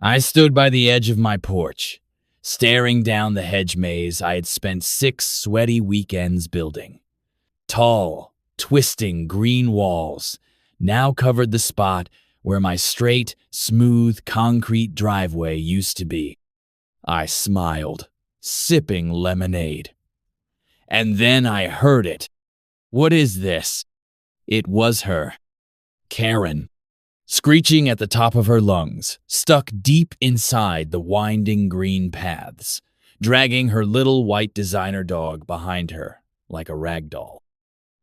I stood by the edge of my porch, staring down the hedge maze I had spent 6 sweaty weekends building. Tall, twisting green walls now covered the spot where my straight, smooth concrete driveway used to be. I smiled, sipping lemonade. And then I heard it. What is this? It was her, Karen, screeching at the top of her lungs, stuck deep inside the winding green paths, dragging her little white designer dog behind her like a rag doll.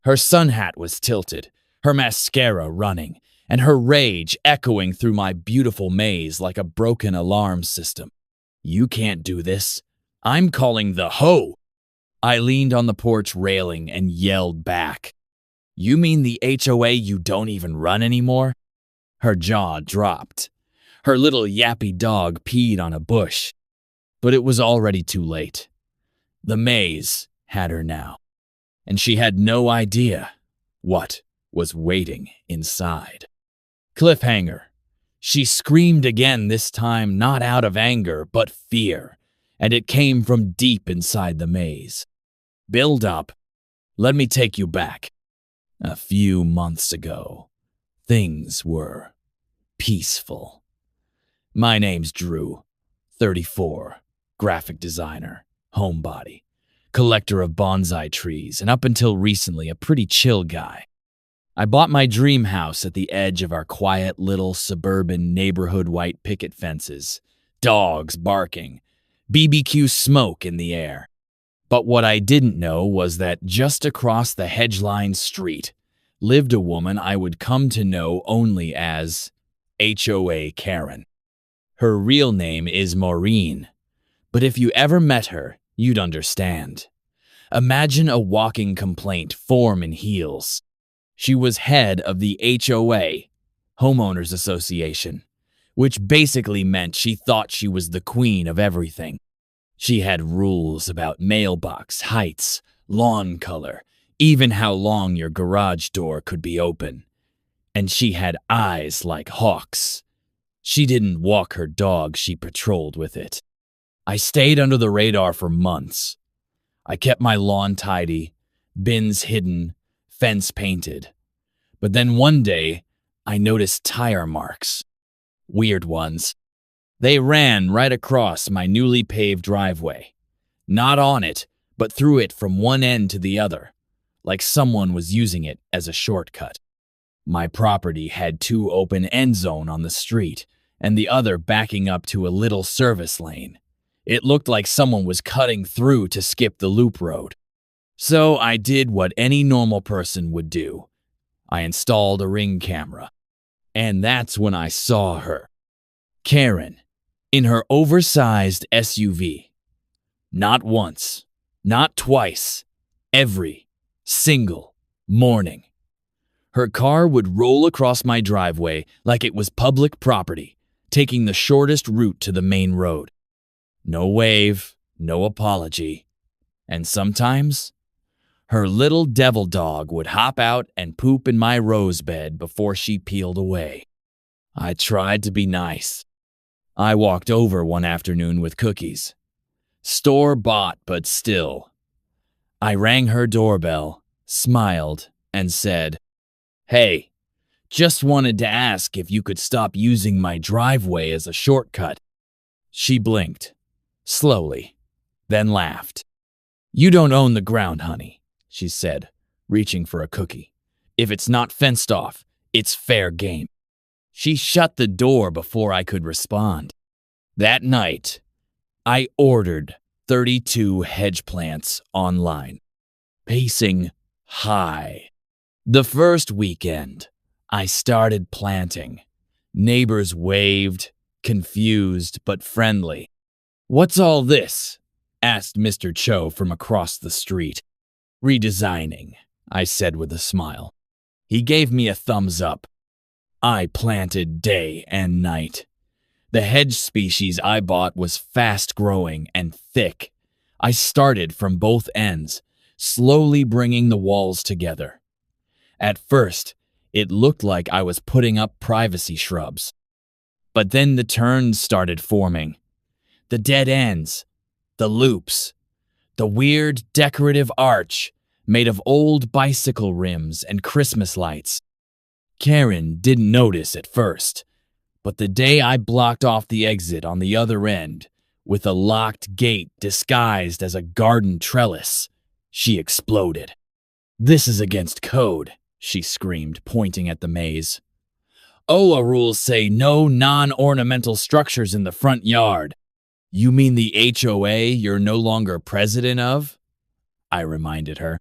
Her sun hat was tilted, her mascara running, and her rage echoing through my beautiful maze like a broken alarm system. You can't do this. I'm calling the HOA. I leaned on the porch railing and yelled back. You mean the HOA you don't even run anymore? Her jaw dropped. Her little yappy dog peed on a bush. But it was already too late. The maze had her now, and she had no idea what was waiting inside. Cliffhanger. She screamed again, this time not out of anger, but fear, and it came from deep inside the maze. Build up. Let me take you back. A few months ago, things were peaceful. My name's Drew, 34, graphic designer, homebody, collector of bonsai trees, and up until recently a pretty chill guy. I bought my dream house at the edge of our quiet little suburban neighborhood, white picket fences, dogs barking, BBQ smoke in the air. But what I didn't know was that just across the hedge-lined street lived a woman I would come to know only as HOA Karen. Her real name is Maureen, but if you ever met her, you'd understand. Imagine a walking complaint form in heels. She was head of the HOA, Homeowners Association, which basically meant she thought she was the queen of everything. She had rules about mailbox heights, lawn color, even how long your garage door could be open. And she had eyes like hawks. She didn't walk her dog, she patrolled with it. I stayed under the radar for months. I kept my lawn tidy, bins hidden, fence painted. But then one day, I noticed tire marks. Weird ones. They ran right across my newly paved driveway. Not on it, but through it from one end to the other, like someone was using it as a shortcut. My property had 2 open end zones on the street, and the other backing up to a little service lane. It looked like someone was cutting through to skip the loop road. So I did what any normal person would do. I installed a Ring camera. And that's when I saw her. Karen, in her oversized SUV. Not once, not twice, every single morning. Her car would roll across my driveway like it was public property, taking the shortest route to the main road. No wave, no apology. And sometimes, her little devil dog would hop out and poop in my rose bed before she peeled away. I tried to be nice. I walked over one afternoon with cookies. Store-bought, but still. I rang her doorbell, smiled, and said, "Hey, just wanted to ask if you could stop using my driveway as a shortcut." She blinked, slowly, then laughed. "You don't own the ground, honey," she said, reaching for a cookie. "If it's not fenced off, it's fair game." She shut the door before I could respond. That night, I ordered 32 hedge plants online, pacing high. The first weekend, I started planting. Neighbors waved, confused but friendly. "What's all this?" asked Mr. Cho from across the street. "Redesigning," I said with a smile. He gave me a thumbs up. I planted day and night. The hedge species I bought was fast-growing and thick. I started from both ends, slowly bringing the walls together. At first, it looked like I was putting up privacy shrubs. But then the turns started forming. The dead ends, the loops, the weird decorative arch made of old bicycle rims and Christmas lights. Karen didn't notice at first, but the day I blocked off the exit on the other end with a locked gate disguised as a garden trellis, she exploded. "This is against code," she screamed, pointing at the maze. "HOA rules say no non-ornamental structures in the front yard." "You mean the HOA you're no longer president of?" I reminded her.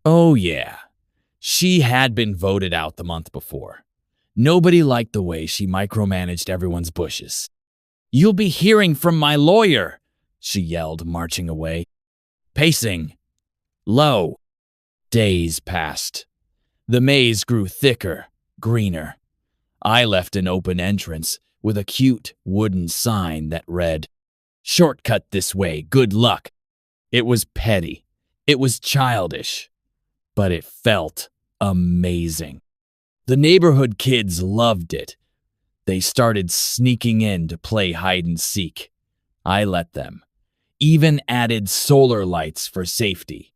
Oh yeah, she had been voted out the month before. Nobody liked the way she micromanaged everyone's bushes. "You'll be hearing from my lawyer," she yelled, marching away. Pacing. Low. Days passed. The maze grew thicker, greener. I left an open entrance with a cute wooden sign that read, "Shortcut this way, good luck." It was petty. It was childish. But it felt amazing. The neighborhood kids loved it. They started sneaking in to play hide and seek. I let them. Even added solar lights for safety.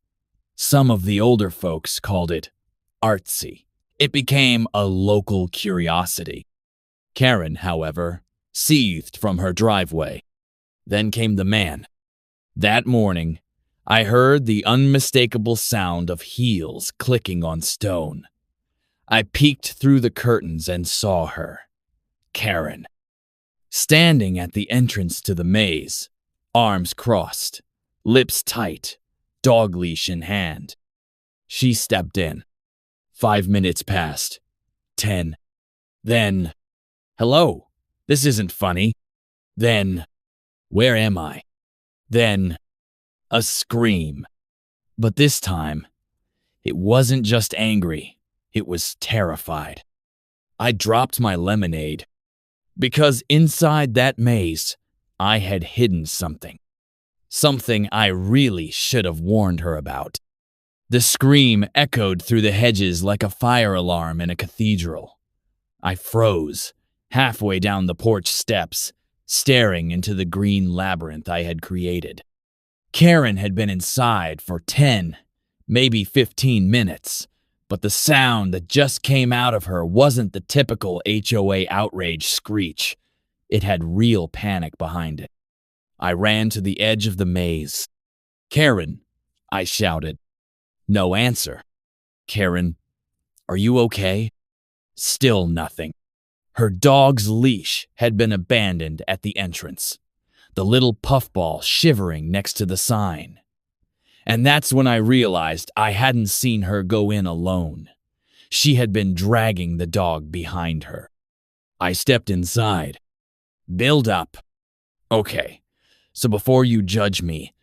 Some of the older folks called it artsy. It became a local curiosity. Karen, however, seethed from her driveway. Then came the man. That morning, I heard the unmistakable sound of heels clicking on stone. I peeked through the curtains and saw her, Karen, standing at the entrance to the maze, arms crossed, lips tight, dog leash in hand. She stepped in. 5 minutes passed. 10. Then, "Hello, this isn't funny." Then, "Where am I?" Then, a scream. But this time, it wasn't just angry, it was terrified. I dropped my lemonade, because inside that maze, I had hidden something. Something I really should have warned her about. The scream echoed through the hedges like a fire alarm in a cathedral. I froze, halfway down the porch steps, staring into the green labyrinth I had created. Karen had been inside for 10, maybe 15 minutes, but the sound that just came out of her wasn't the typical HOA outrage screech. It had real panic behind it. I ran to the edge of the maze. "Karen," I shouted. No answer. "Karen, are you okay?" Still nothing. Her dog's leash had been abandoned at the entrance, the little puffball shivering next to the sign. And that's when I realized I hadn't seen her go in alone. She had been dragging the dog behind her. I stepped inside. "Build up." "Okay, so before you judge me,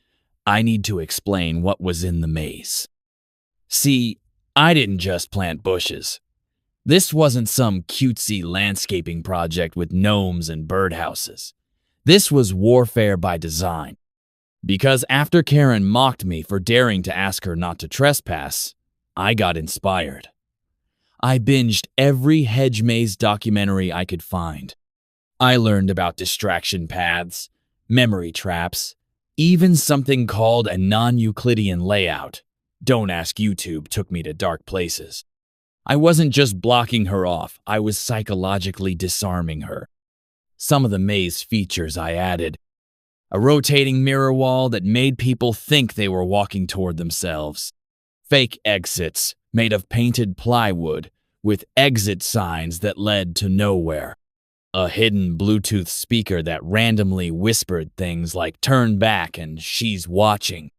I need to explain what was in the maze. See, I didn't just plant bushes. This wasn't some cutesy landscaping project with gnomes and birdhouses. This was warfare by design. Because after Karen mocked me for daring to ask her not to trespass, I got inspired. I binged every Hedge maze documentary I could find. I learned about distraction paths, memory traps, even something called a non-Euclidean layout. Don't ask, YouTube took me to dark places. I wasn't just blocking her off, I was psychologically disarming her. Some of the maze features I added. A rotating mirror wall that made people think they were walking toward themselves. Fake exits made of painted plywood with exit signs that led to nowhere. A hidden Bluetooth speaker that randomly whispered things like "turn back" and "she's watching."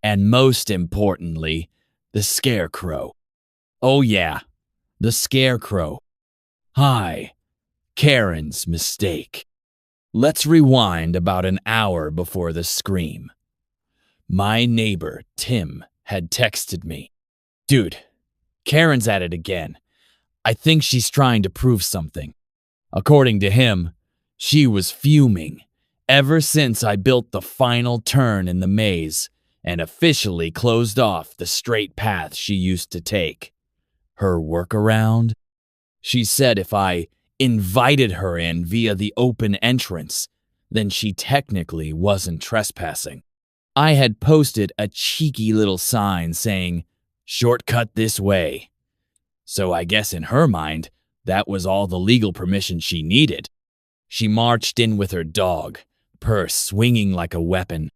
And most importantly, the scarecrow. Oh yeah, the scarecrow. Hi, Karen's mistake. Let's rewind about an hour before the scream. My neighbor, Tim, had texted me. "Dude, Karen's at it again. I think she's trying to prove something." According to him, she was fuming ever since I built the final turn in the maze and officially closed off the straight path she used to take. Her workaround? She said if I invited her in via the open entrance, then she technically wasn't trespassing. I had posted a cheeky little sign saying, "Shortcut this way." So I guess in her mind, that was all the legal permission she needed. She marched in with her dog, purse swinging like a weapon.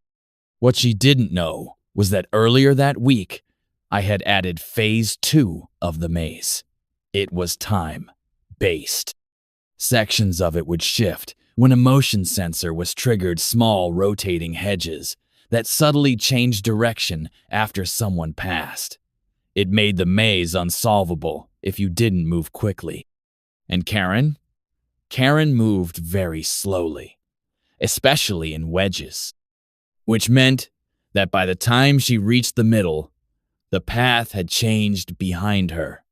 What she didn't know was that earlier that week, I had added phase 2 of the maze. It was time-based. Sections of it would shift when a motion sensor was triggered, small rotating hedges that subtly changed direction after someone passed. It made the maze unsolvable if you didn't move quickly. And Karen? Karen moved very slowly, especially in wedges, which meant that by the time she reached the middle, the path had changed behind her,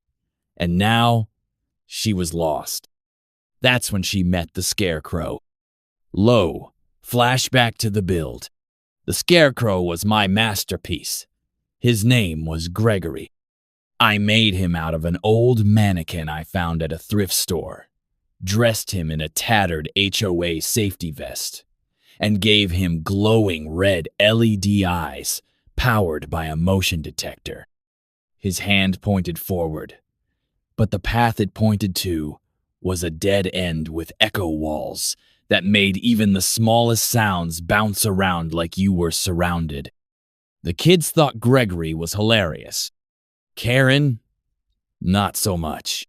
and now she was lost. That's when she met the Scarecrow. Lo, flashback to the build. The Scarecrow was my masterpiece. His name was Gregory. I made him out of an old mannequin I found at a thrift store, dressed him in a tattered HOA safety vest, and gave him glowing red LED eyes powered by a motion detector. His hand pointed forward, but the path it pointed to was a dead end with echo walls that made even the smallest sounds bounce around like you were surrounded. The kids thought Gregory was hilarious. Karen, not so much.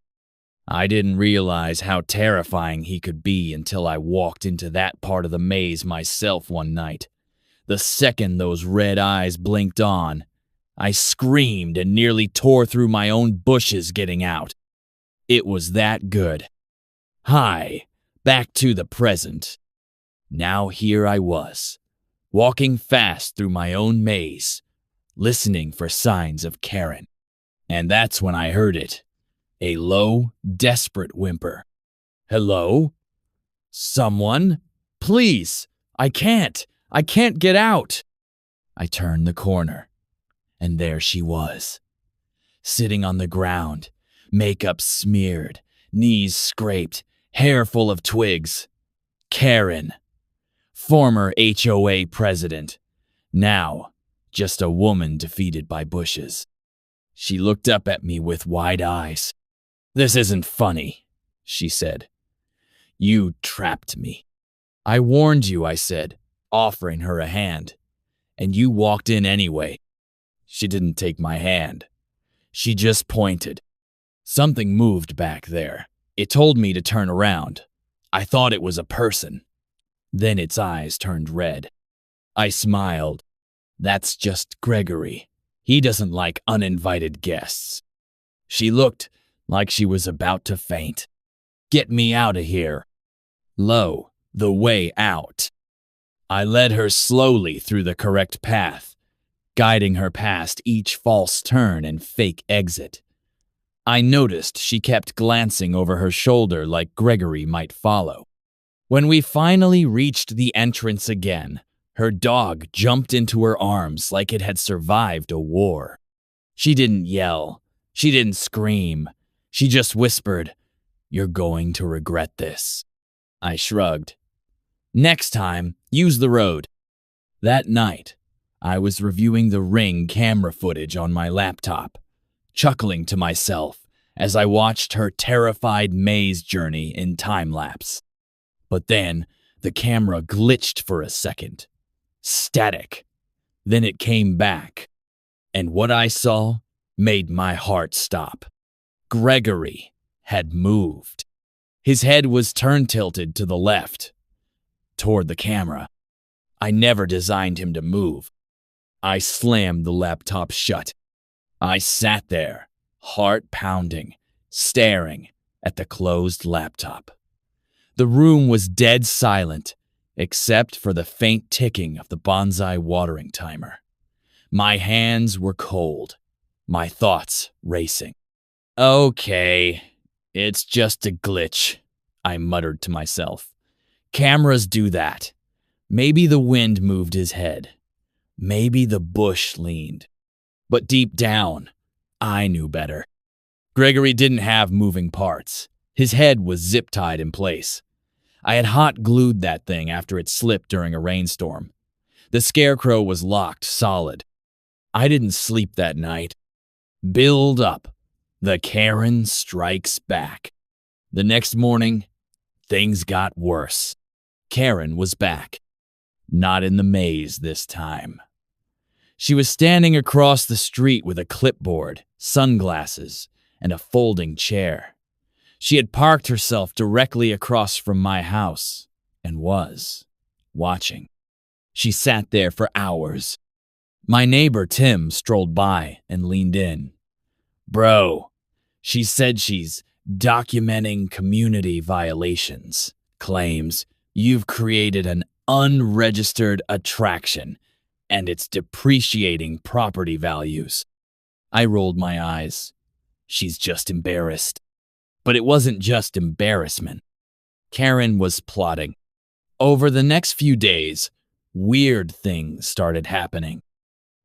I didn't realize how terrifying he could be until I walked into that part of the maze myself one night. The second those red eyes blinked on, I screamed and nearly tore through my own bushes getting out. It was that good. Hi, back to the present. Now here I was, walking fast through my own maze, listening for signs of Karen. And that's when I heard it. A low, desperate whimper. Hello? Someone? Please! I can't get out! I turned the corner, and there she was, sitting on the ground, makeup smeared, knees scraped, hair full of twigs. Karen, former HOA president, now just a woman defeated by bushes. She looked up at me with wide eyes. "This isn't funny," she said. "You trapped me." "I warned you," I said, offering her a hand. "And you walked in anyway." She didn't take my hand. She just pointed. Something moved back there. It told me to turn around. I thought it was a person. Then its eyes turned red. I smiled. "That's just Gregory. He doesn't like uninvited guests." She looked like she was about to faint. "Get me out of here." Lo, the way out. I led her slowly through the correct path, guiding her past each false turn and fake exit. I noticed she kept glancing over her shoulder like Gregory might follow. When we finally reached the entrance again, her dog jumped into her arms like it had survived a war. She didn't yell. She didn't scream. She just whispered, "You're going to regret this." I shrugged. "Next time, use the road." That night, I was reviewing the Ring camera footage on my laptop, chuckling to myself as I watched her terrified maze journey in time-lapse. But then, the camera glitched for a second. Static. Then it came back. And what I saw made my heart stop. Gregory had moved. His head was turn-tilted to the left, toward the camera. I never designed him to move. I slammed the laptop shut. I sat there, heart pounding, staring at the closed laptop. The room was dead silent, except for the faint ticking of the bonsai watering timer. My hands were cold, my thoughts racing. "Okay, it's just a glitch," I muttered to myself. "Cameras do that. Maybe the wind moved his head. Maybe the bush leaned." But deep down, I knew better. Gregory didn't have moving parts. His head was zip-tied in place. I had hot glued that thing after it slipped during a rainstorm. The scarecrow was locked solid. I didn't sleep that night. Build up. The Karen strikes back. The next morning, things got worse. Karen was back. Not in the maze this time. She was standing across the street with a clipboard, sunglasses, and a folding chair. She had parked herself directly across from my house and was watching. She sat there for hours. My neighbor Tim strolled by and leaned in. Bro, she said she's documenting community violations, claims you've created an unregistered attraction and it's depreciating property values. I rolled my eyes. She's just embarrassed. But it wasn't just embarrassment. Karen was plotting. Over the next few days, weird things started happening.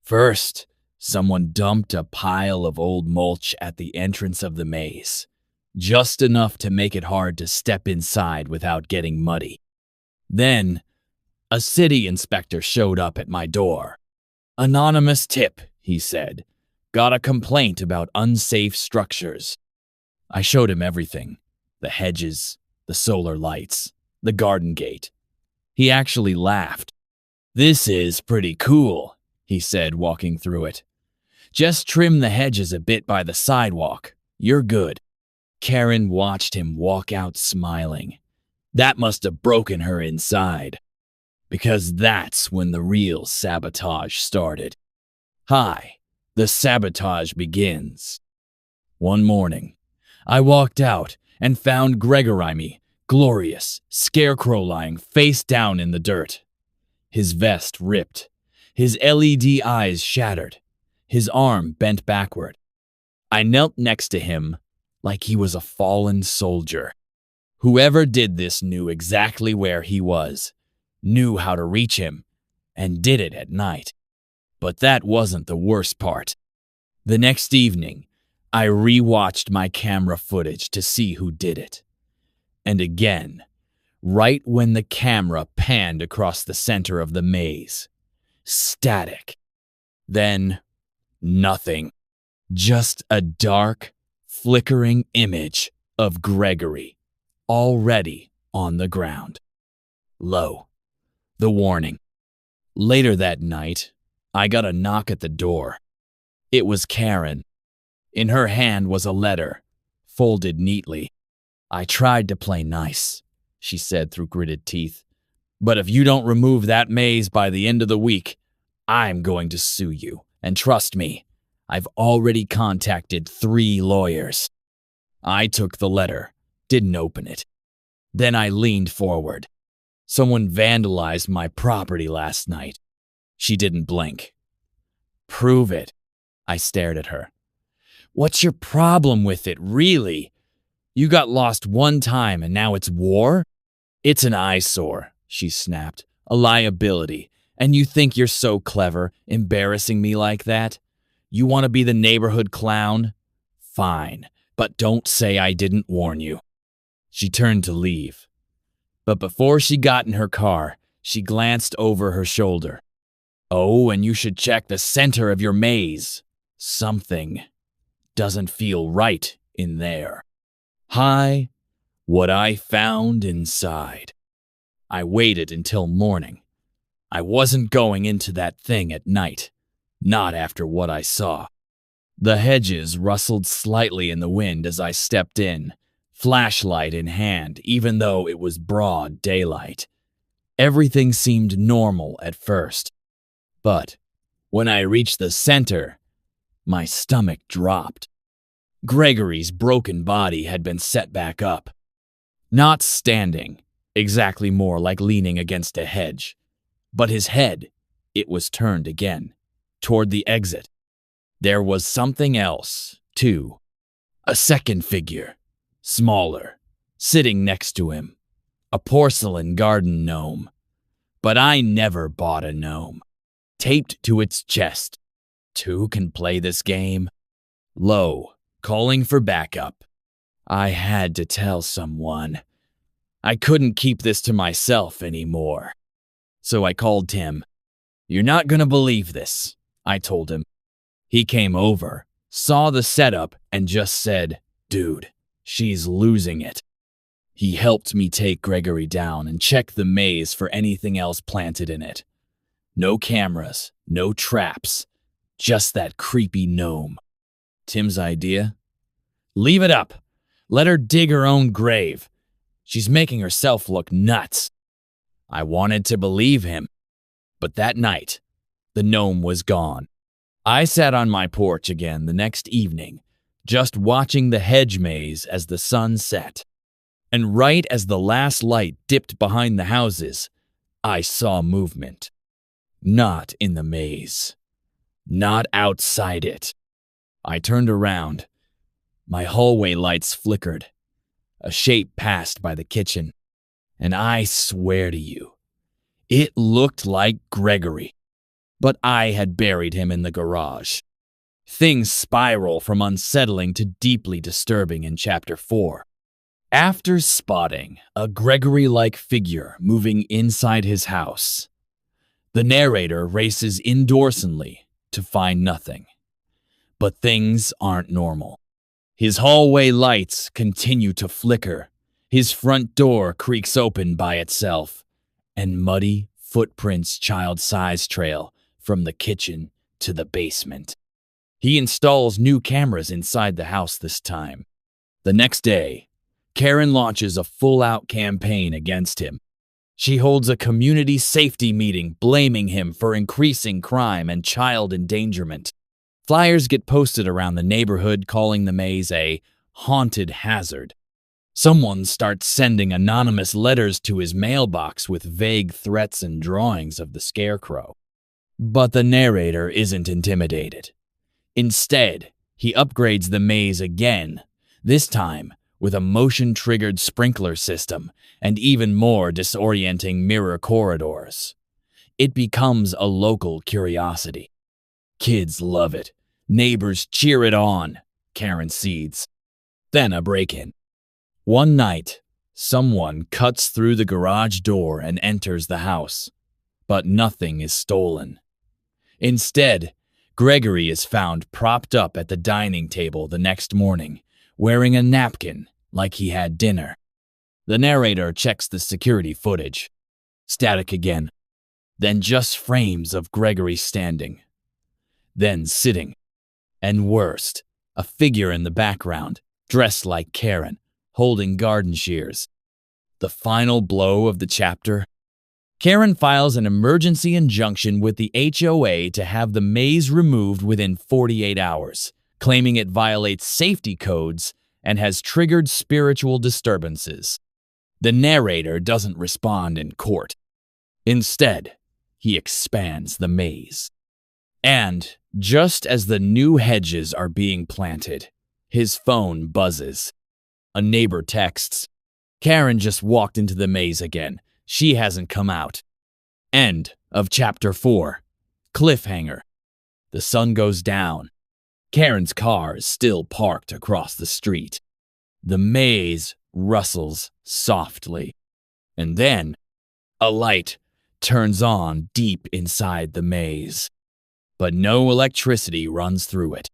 First, someone dumped a pile of old mulch at the entrance of the maze, just enough to make it hard to step inside without getting muddy. Then, a city inspector showed up at my door. Anonymous tip, he said. Got a complaint about unsafe structures. I showed him everything. The hedges, the solar lights, the garden gate. He actually laughed. This is pretty cool, he said, walking through it. Just trim the hedges a bit by the sidewalk. You're good. Karen watched him walk out smiling. That must have broken her inside. Because that's when the real sabotage started. Hi, the sabotage begins. One morning, I walked out and found Gregory, glorious, scarecrow lying face down in the dirt. His vest ripped, his LED eyes shattered, his arm bent backward. I knelt next to him like he was a fallen soldier. Whoever did this knew exactly where he was, knew how to reach him, and did it at night. But that wasn't the worst part. The next evening, I rewatched my camera footage to see who did it. And again, right when the camera panned across the center of the maze, static. Then, nothing. Just a dark, flickering image of Gregory, already on the ground. Low. The warning. Later that night, I got a knock at the door. It was Karen. In her hand was a letter, folded neatly. I tried to play nice, she said through gritted teeth. But if you don't remove that maze by the end of the week, I'm going to sue you. And trust me, I've already contacted 3 lawyers. I took the letter, didn't open it. Then I leaned forward. Someone vandalized my property last night. She didn't blink. Prove it. I stared at her. What's your problem with it, really? You got lost one time and now it's war? It's an eyesore, she snapped. A liability. And you think you're so clever, embarrassing me like that? You want to be the neighborhood clown? Fine, but don't say I didn't warn you. She turned to leave. But before she got in her car, she glanced over her shoulder. Oh, and you should check the center of your maze. Something doesn't feel right in there. Hi, what I found inside. I waited until morning. I wasn't going into that thing at night, not after what I saw. The hedges rustled slightly in the wind as I stepped in, flashlight in hand, even though it was broad daylight. Everything seemed normal at first. But when I reached the center, my stomach dropped. Gregory's broken body had been set back up. Not standing, exactly more like leaning against a hedge. But his head, it was turned again, toward the exit. There was something else, too. A second figure, smaller, sitting next to him. A porcelain garden gnome. But I never bought a gnome. Taped to its chest. 2 can play this game. Low, calling for backup. I had to tell someone. I couldn't keep this to myself anymore. So I called Tim. "You're not gonna believe this," I told him. He came over, saw the setup, and just said, "Dude, she's losing it." He helped me take Gregory down and check the maze for anything else planted in it. No cameras, no traps, just that creepy gnome. Tim's idea? Leave it up. Let her dig her own grave. She's making herself look nuts. I wanted to believe him, but that night, the gnome was gone. I sat on my porch again the next evening, just watching the hedge maze as the sun set. And right as the last light dipped behind the houses, I saw movement. Not in the maze. Not outside it. I turned around. My hallway lights flickered. A shape passed by the kitchen. And I swear to you, it looked like Gregory. But I had buried him in the garage. Things spiral from unsettling to deeply disturbing in Chapter 4. After spotting a Gregory-like figure moving inside his house, the narrator races indoorsonly to find nothing. But things aren't normal. His hallway lights continue to flicker, his front door creaks open by itself, and muddy footprints child-size trail from the kitchen to the basement. He installs new cameras inside the house this time. The next day, Karen launches a full-out campaign against him. She holds a community safety meeting blaming him for increasing crime and child endangerment. Flyers get posted around the neighborhood calling the maze a haunted hazard. Someone starts sending anonymous letters to his mailbox with vague threats and drawings of the scarecrow. But the narrator isn't intimidated. Instead, he upgrades the maze again, this time with a motion-triggered sprinkler system and even more disorienting mirror corridors. It becomes a local curiosity. Kids love it. Neighbors cheer it on, Karen seeds. Then a break-in. One night, someone cuts through the garage door and enters the house. But nothing is stolen. Instead, Gregory is found propped up at the dining table the next morning, wearing a napkin like he had dinner. The narrator checks the security footage. Static again. Then just frames of Gregory standing. Then sitting. And worst, a figure in the background, dressed like Karen, holding garden shears. The final blow of the chapter? Karen files an emergency injunction with the HOA to have the maze removed within 48 hours, claiming it violates safety codes and has triggered spiritual disturbances. The narrator doesn't respond in court. Instead, he expands the maze. And just as the new hedges are being planted, his phone buzzes. A neighbor texts, "Karen just walked into the maze again. She hasn't come out." End of Chapter 4. Cliffhanger. The sun goes down. Karen's car is still parked across the street. The maze rustles softly. And then, a light turns on deep inside the maze. But no electricity runs through it.